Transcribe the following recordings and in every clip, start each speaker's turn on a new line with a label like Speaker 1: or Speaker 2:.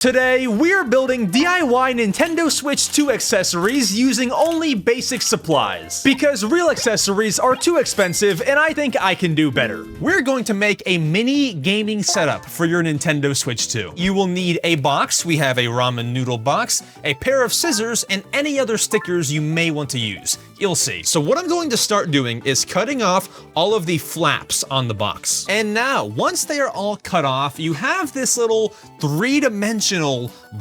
Speaker 1: Today, we're building DIY Nintendo Switch 2 accessories using only basic supplies. Because real accessories are too expensive and I think I can do better. We're going to make a mini gaming setup for your Nintendo Switch 2. You will need a box, we have a ramen noodle box, a pair of scissors, and any other stickers you may want to use. You'll see. So what I'm going to start doing is cutting off all of the flaps on the box. And now, once they are all cut off, you have this little three-dimensional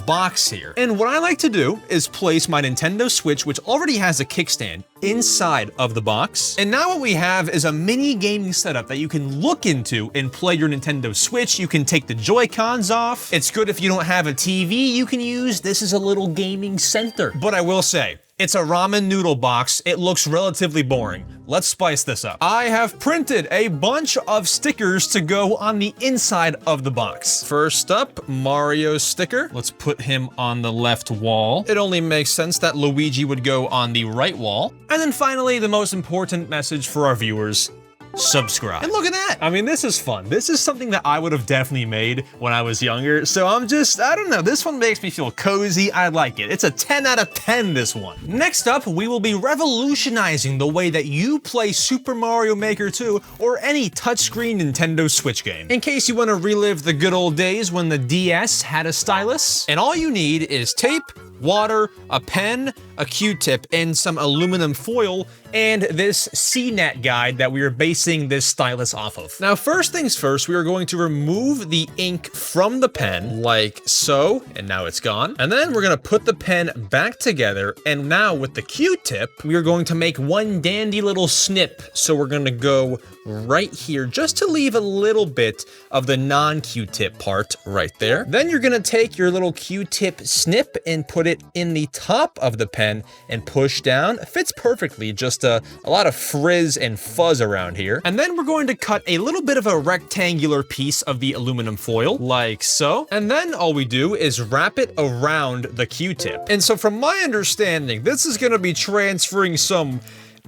Speaker 1: box here. And what I like to do is place my Nintendo Switch, which already has a kickstand, inside of the box. And now what we have is a mini gaming setup that you can look into and play your Nintendo Switch. You can take the Joy-Cons off. It's good if you don't have a TV you can use. This is a little gaming center. But I will say, it's a ramen noodle box. It looks relatively boring. Let's spice this up. I have printed a bunch of stickers to go on the inside of the box. First up, Mario's sticker. Let's put him on the left wall. It only makes sense that Luigi would go on the right wall. And then finally, the most important message for our viewers: subscribe. And look at that. I mean, this is fun. This is something that I would have definitely made when I was younger. So I don't know. This one makes me feel cozy. I like it. It's a 10 out of 10, this one. Next up, we will be revolutionizing the way that you play Super Mario Maker 2 or any touchscreen Nintendo Switch game. In case you want to relive the good old days when the DS had a stylus. And all you need is tape, water, a pen, a Q-tip, and some aluminum foil, and this CNET guide that we are basing this stylus off of. Now, first things first, we are going to remove the ink from the pen, like so, and now it's gone. And then we're gonna put the pen back together, and now with the Q-tip, we are going to make one dandy little snip. So we're gonna go right here, just to leave a little bit of the non-Q-tip part right there. Then you're gonna take your little Q-tip snip and put it in the top of the pen and push down. It fits perfectly, just a lot of frizz and fuzz around here. And then we're going to cut a little bit of a rectangular piece of the aluminum foil, like so. And then all we do is wrap it around the Q-tip. And so from my understanding, this is gonna be transferring some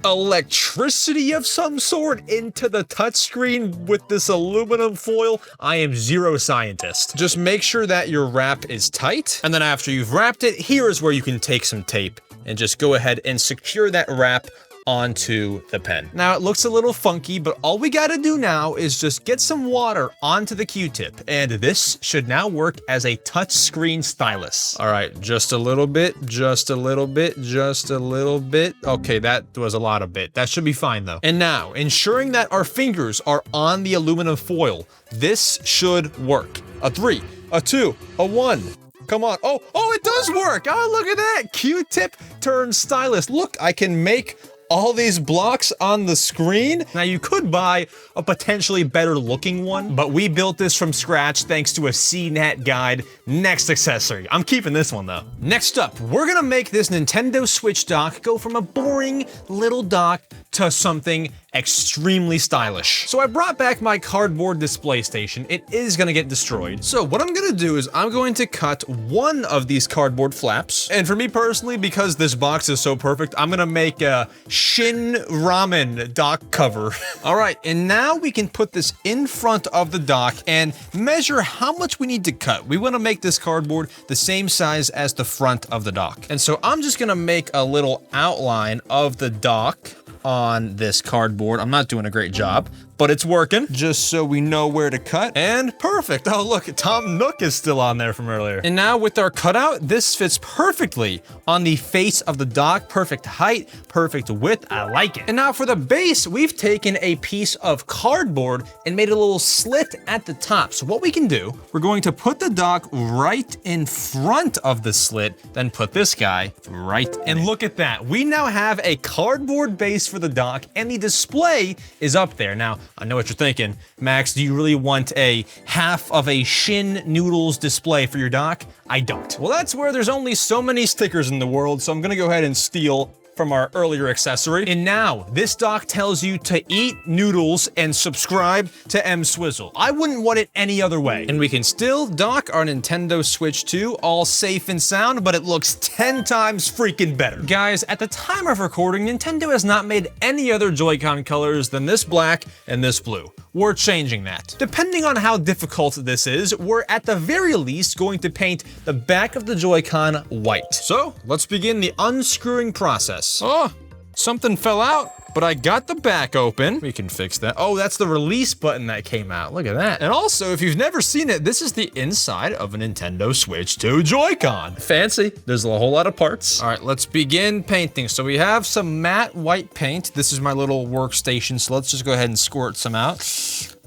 Speaker 1: electricity of some sort into the touchscreen with this aluminum foil. I am zero scientist. Just make sure that your wrap is tight. And then after you've wrapped it, here is where you can take some tape and just go ahead and secure that wrap onto the pen. Now, it looks a little funky, but all we gotta do now is just get some water onto the Q-tip, and this should now work as a touchscreen stylus. All right, just a little bit, just a little bit, just a little bit. Okay, that was a lot of bit. That should be fine though. And now, ensuring that our fingers are on the aluminum foil, this should work. A 3, a 2, a 1. Come on. Oh, it does work. Oh, look at that. Q-tip turns stylus. Look, I can make all these blocks on the screen. Now, you could buy a potentially better looking one, but we built this from scratch thanks to a CNET guide. Next accessory. I'm keeping this one though. Next up, we're gonna make this Nintendo Switch dock go from a boring little dock to something extremely stylish. So I brought back my cardboard display station. It is gonna get destroyed. So what I'm gonna do is I'm going to cut one of these cardboard flaps. And for me personally, because this box is so perfect, I'm gonna make a Shin Ramen dock cover. All right, and now we can put this in front of the dock and measure how much we need to cut. We wanna make this cardboard the same size as the front of the dock. And so I'm just gonna make a little outline of the dock on this cardboard. I'm not doing a great job, but it's working, just so we know where to cut. And perfect. Oh, look, Tom Nook is still on there from earlier. And now with our cutout, this fits perfectly on the face of the dock. Perfect height, perfect width. I like it. And now for the base, we've taken a piece of cardboard and made a little slit at the top. So what we can do, we're going to put the dock right in front of the slit, then put this guy right in. And look at that. We now have a cardboard base for the dock, and the display is up there. Now, I know what you're thinking. Max, do you really want a half of a Shin Noodles display for your dock? I don't. Well, that's where there's only so many stickers in the world, so I'm gonna go ahead and steal from our earlier accessory. And now, this dock tells you to eat noodles and subscribe to M Swizzle. I wouldn't want it any other way. And we can still dock our Nintendo Switch 2, all safe and sound, but it looks 10 times freaking better. Guys, at the time of recording, Nintendo has not made any other Joy-Con colors than this black and this blue. We're changing that. Depending on how difficult this is, we're at the very least going to paint the back of the Joy-Con white. So, let's begin the unscrewing process. Oh, something fell out, but I got the back open. We can fix that. Oh, that's the release button that came out. Look at that. And also, if you've never seen it, this is the inside of a Nintendo Switch 2 Joy-Con. Fancy. There's a whole lot of parts. All right, let's begin painting. So we have some matte white paint. This is my little workstation, so let's just go ahead and squirt some out.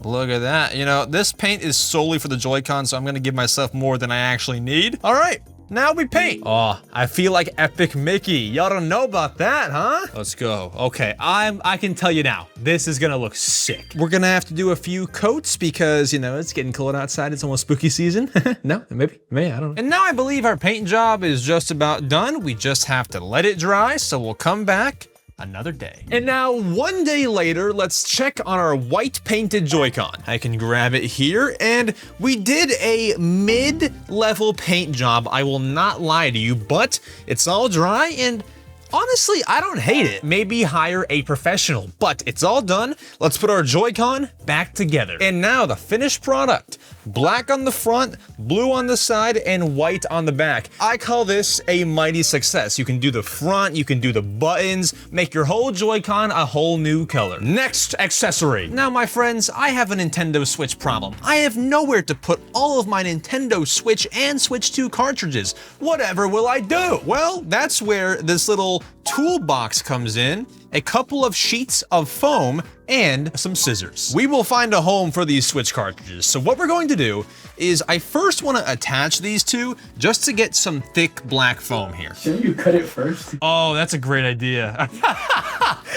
Speaker 1: Look at that. You know, this paint is solely for the Joy-Con, so I'm gonna give myself more than I actually need. All right. Now we paint. Oh, I feel like Epic Mickey. Y'all don't know about that, huh? Let's go. Okay, I can tell you now, this is gonna look sick. We're gonna have to do a few coats because, you know, it's getting cold outside. It's almost spooky season. No, maybe, I don't know. And now I believe our paint job is just about done. We just have to let it dry, so we'll come back another day. And now, one day later, let's check on our white painted Joy-Con. I can grab it here, and we did a mid-level paint job, I will not lie to you, but it's all dry, and honestly, I don't hate it. Maybe hire a professional, but it's all done. Let's put our Joy-Con back together. And now the finished product. Black on the front, blue on the side, and white on the back. I call this a mighty success. You can do the front, you can do the buttons, make your whole Joy-Con a whole new color. Next accessory. Now, my friends, I have a Nintendo Switch problem. I have nowhere to put all of my Nintendo Switch and Switch 2 cartridges. Whatever will I do? Well, that's where this little toolbox comes in, a couple of sheets of foam, and some scissors. We will find a home for these Switch cartridges. So what we're going to do is I first want to attach these two just to get some thick black foam here.
Speaker 2: Shouldn't you cut it first?
Speaker 1: Oh, that's a great idea.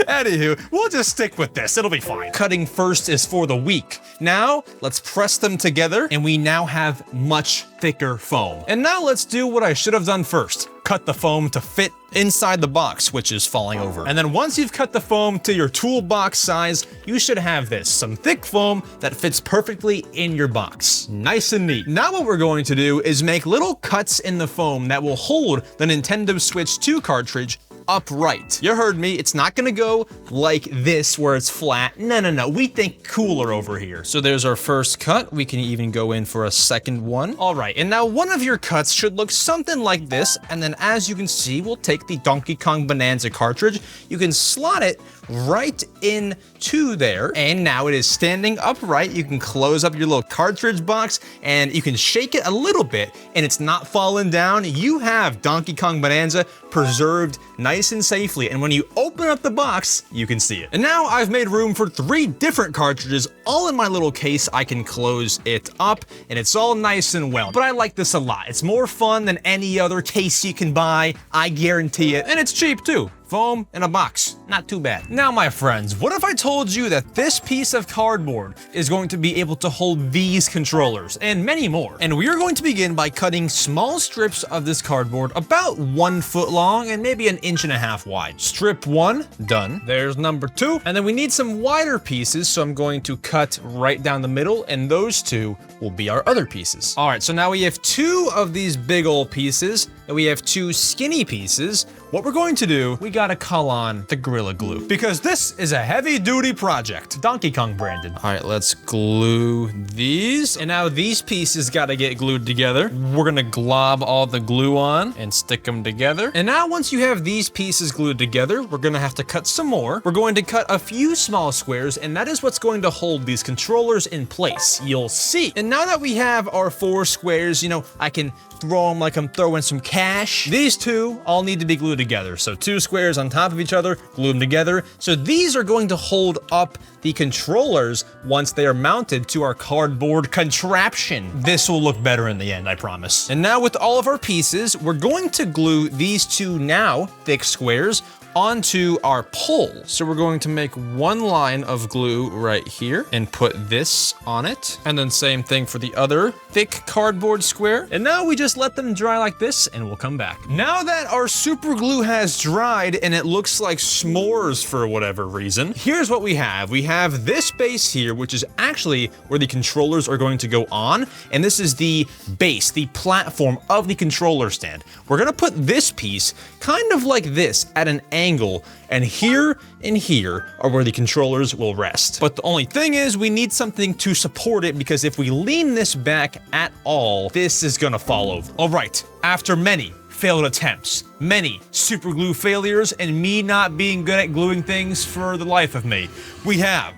Speaker 1: Anywho, we'll just stick with this. It'll be fine. Cutting first is for the weak. Now, let's press them together, and we now have much thicker foam. And now let's do what I should have done first. Cut the foam to fit inside the box, which is falling over. And then once you've cut the foam to your toolbox size, you should have this, some thick foam that fits perfectly in your box. Nice and neat. Now what we're going to do is make little cuts in the foam that will hold the Nintendo Switch 2 cartridge upright. You heard me, it's not gonna go like this where it's flat. No, we think cooler over here. So there's our first cut. We can even go in for a second one. All right, and now one of your cuts should look something like this, and then as you can see, we'll take the Donkey Kong Bonanza cartridge. You can slot it right into there, and now it is standing upright. You can close up your little cartridge box, and you can shake it a little bit, and it's not falling down. You have Donkey Kong Bonanza preserved nice and safely, and when you open up the box, you can see it. And now I've made room for 3 different cartridges, all in my little case. I can close it up, and it's all nice and well. But I like this a lot. It's more fun than any other case you can buy, I guarantee it, and it's cheap too. Foam in a box, not too bad. Now, my friends, what if I told you that this piece of cardboard is going to be able to hold these controllers and many more? And we are going to begin by cutting small strips of this cardboard about 1 foot long and maybe 1.5 inches wide. Strip 1, done. There's number 2. And then we need some wider pieces, so I'm going to cut right down the middle, and those 2 will be our other pieces. All right, so now we have 2 of these big old pieces, and we have 2 skinny pieces. What we're going to do, we gotta call on the Gorilla Glue, because this is a heavy-duty project. Donkey Kong branded. All right, let's glue these. And now these pieces gotta get glued together. We're gonna glob all the glue on and stick them together. And now once you have these pieces glued together, we're gonna have to cut some more. We're going to cut a few small squares, and that is what's going to hold these controllers in place. You'll see. And now that we have our 4 squares, you know, I can throw them like I'm throwing some cash. These 2 all need to be glued together. So 2 squares on top of each other, glue them together. So these are going to hold up the controllers once they are mounted to our cardboard contraption. This will look better in the end, I promise. And now with all of our pieces, we're going to glue these 2 now thick squares
Speaker 2: onto our pole. So we're going to make one line of glue right here and put this on it. And then same thing for the other thick cardboard square. And now we just let them dry like this and we'll come back. Now that our super glue has dried and it looks like s'mores for whatever reason, here's what we have. We have this base here, which is actually where the controllers are going to go on. And this is the base, the platform of the controller stand. We're gonna put this piece kind of like this at an angle, and here are where the controllers will rest. But the only thing is we need something to support it, because if we lean this back at all, this is gonna fall over. All right, after many failed attempts, many super glue failures, and me not being good at gluing things for the life of me, we have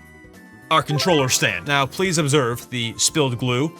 Speaker 2: our controller stand. Now, please observe the spilled glue.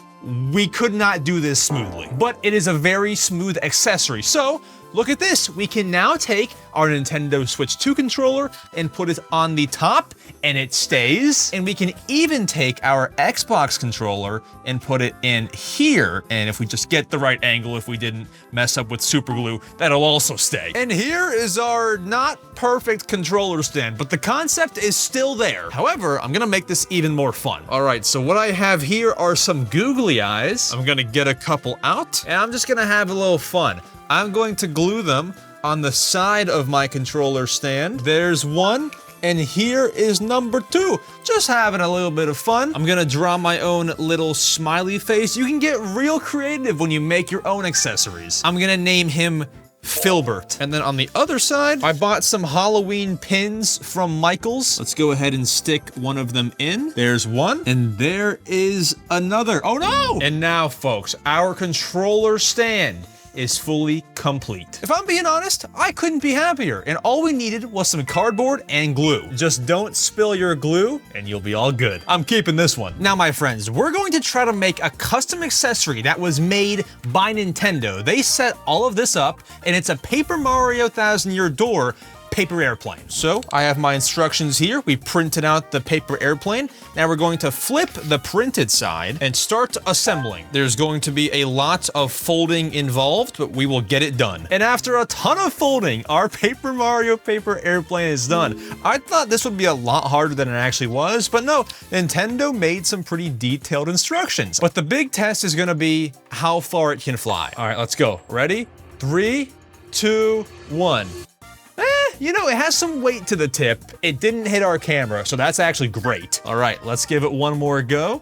Speaker 2: We could not do this smoothly, but it is a very smooth accessory. So look at this. We can now take our Nintendo Switch 2 controller and put it on the top, and it stays. And we can even take our Xbox controller and put it in here. And if we just get the right angle, if we didn't mess up with super glue, that'll also stay. And here is our not perfect controller stand, but the concept is still there. However, I'm gonna make this even more fun. All right, so what I have here are some googly eyes. I'm gonna get a couple out, and I'm just gonna have a little fun. I'm going to glue them on the side of my controller stand. There's one, and here is number 2. Just having a little bit of fun. I'm gonna draw my own little smiley face. You can get real creative when you make your own accessories. I'm gonna name him Filbert. And then on the other side, I bought some Halloween pins from Michaels. Let's go ahead and stick one of them in. There's one, and there is another. Oh no! And now, folks, our controller stand is fully complete. If I'm being honest, I couldn't be happier, and all we needed was some cardboard and glue. Just don't spill your glue, and you'll be all good. I'm keeping this one. Now, my friends, we're going to try to make a custom accessory that was made by Nintendo. They set all of this up, and it's a Paper Mario Thousand Year Door paper airplane. So I have my instructions here. We printed out the paper airplane. Now we're going to flip the printed side and start assembling. There's going to be a lot of folding involved, but we will get it done. And after a ton of folding, our Paper Mario paper airplane is done. I thought this would be a lot harder than it actually was, but no, Nintendo made some pretty detailed instructions. But the big test is gonna be how far it can fly. All right, let's go. Ready? 3, 2, 1. You know, it has some weight to the tip. It didn't hit our camera, so that's actually great. All right, let's give it one more go.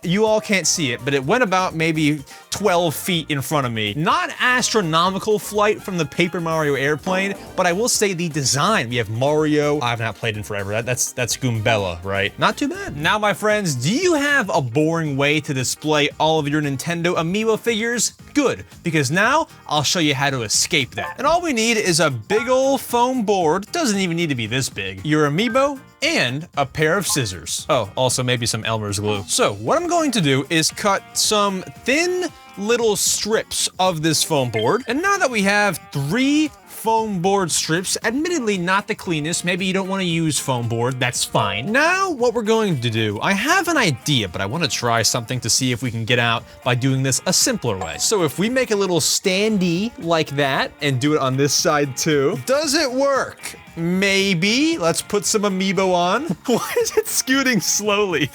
Speaker 2: You all can't see it, but it went about maybe 12 feet in front of me. Not astronomical flight from the Paper Mario airplane, but I will say the design. We have Mario. I've not played in forever. That's Goombella, right? Not too bad. Now, my friends, do you have a boring way to display all of your Nintendo Amiibo figures? Good, because now I'll show you how to escape that. And all we need is a big old foam board. Doesn't even need to be this big. Your Amiibo, and a pair of scissors. Oh, also maybe some Elmer's glue. So what I'm going to do is cut some thin little strips of this foam board. And now that we have 3 foam board strips, admittedly not the cleanest, maybe you don't want to use foam board, that's fine. Now what we're going to do, I have an idea, but I want to try something to see if we can get out by doing this a simpler way. So if we make a little standee like that and do it on this side too, does it work? Maybe. Let's put some Amiibo on. Why is it scooting slowly?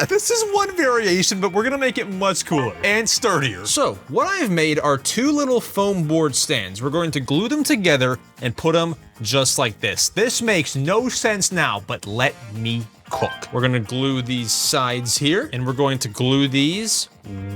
Speaker 2: This is one variation, but we're gonna make it much cooler and sturdier. So what I've made are 2 little foam board stands. We're going to glue them together and put them just like this. This makes no sense now, but let me cook. We're gonna glue these sides here, and we're going to glue these.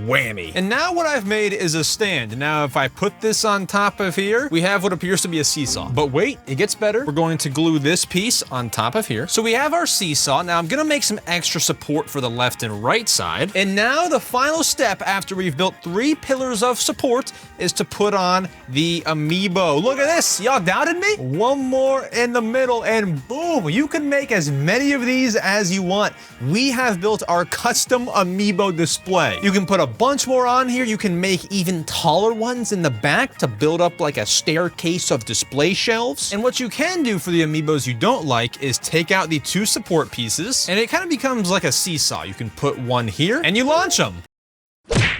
Speaker 2: Whammy. And now what I've made is a stand. Now if I put this on top of here, we have what appears to be a seesaw. But wait, it gets better. We're going to glue this piece on top of here. So we have our seesaw. Now I'm gonna make some extra support for the left and right side. And now the final step after we've built 3 pillars of support is to put on the Amiibo. Look at this, y'all doubted me? One more in the middle and boom, you can make as many of these as you want. We have built our custom Amiibo display. You can put a bunch more on here. You can make even taller ones in the back to build up like a staircase of display shelves. And what you can do for the Amiibos you don't like is take out the 2 support pieces and it kind of becomes like a seesaw. You can put one here and you launch them.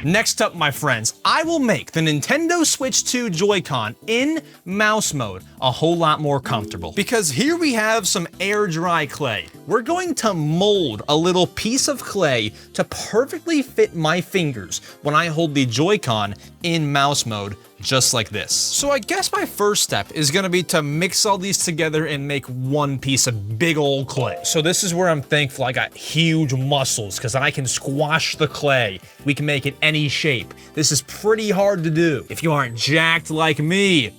Speaker 1: Next up, my friends, I will make the Nintendo Switch 2 Joy-Con in mouse mode a whole lot more comfortable. Because here we have some air dry clay. We're going to mold a little piece of clay to perfectly fit my fingers when I hold the Joy-Con in mouse mode, just like this. So I guess my first step is gonna be to mix all these together and make one piece of big old clay. So this is where I'm thankful I got huge muscles, because I can squash the clay. We can make it any shape. This is pretty hard to do if you aren't jacked like me.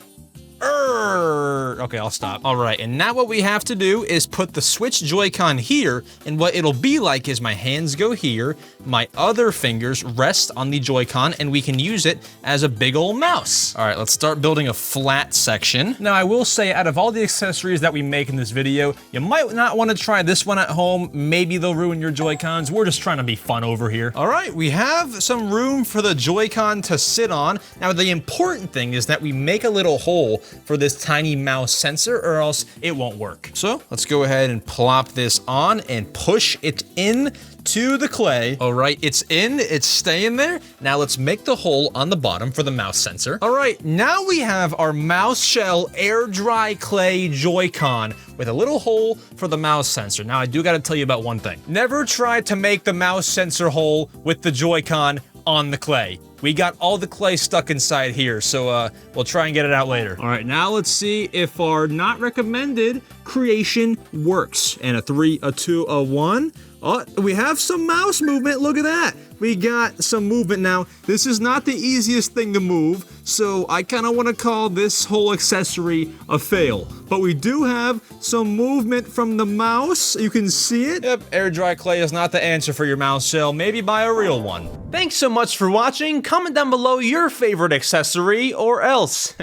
Speaker 1: Okay, I'll stop. All right, and now what we have to do is put the Switch Joy-Con here, and what it'll be like is my hands go here, my other fingers rest on the Joy-Con, and we can use it as a big old mouse. All right, let's start building a flat section. Now, I will say, out of all the accessories that we make in this video, you might not want to try this one at home. Maybe they'll ruin your Joy-Cons. We're just trying to be fun over here. All right, we have some room for the Joy-Con to sit on. Now, the important thing is that we make a little hole for this tiny mouse sensor, or else it won't work. So let's go ahead and plop this on and push it in to the clay. All right, it's in, it's staying there. Now let's make the hole on the bottom for the mouse sensor. All right, now we have our mouse shell air dry clay Joy-Con with a little hole for the mouse sensor. Now I do gotta tell you about one thing. Never try to make the mouse sensor hole with the Joy-Con on the clay. We got all the clay stuck inside here, so we'll try and get it out later. All right, now let's see if our not recommended creation works. And a 3, a 2, a 1. Oh, we have some mouse movement. Look at that. We got some movement now. This is not the easiest thing to move, so I kind of want to call this whole accessory a fail. But we do have some movement from the mouse. You can see it. Yep, air dry clay is not the answer for your mouse shell. Maybe buy a real one. Thanks so much for watching. Comment down below your favorite accessory, or else.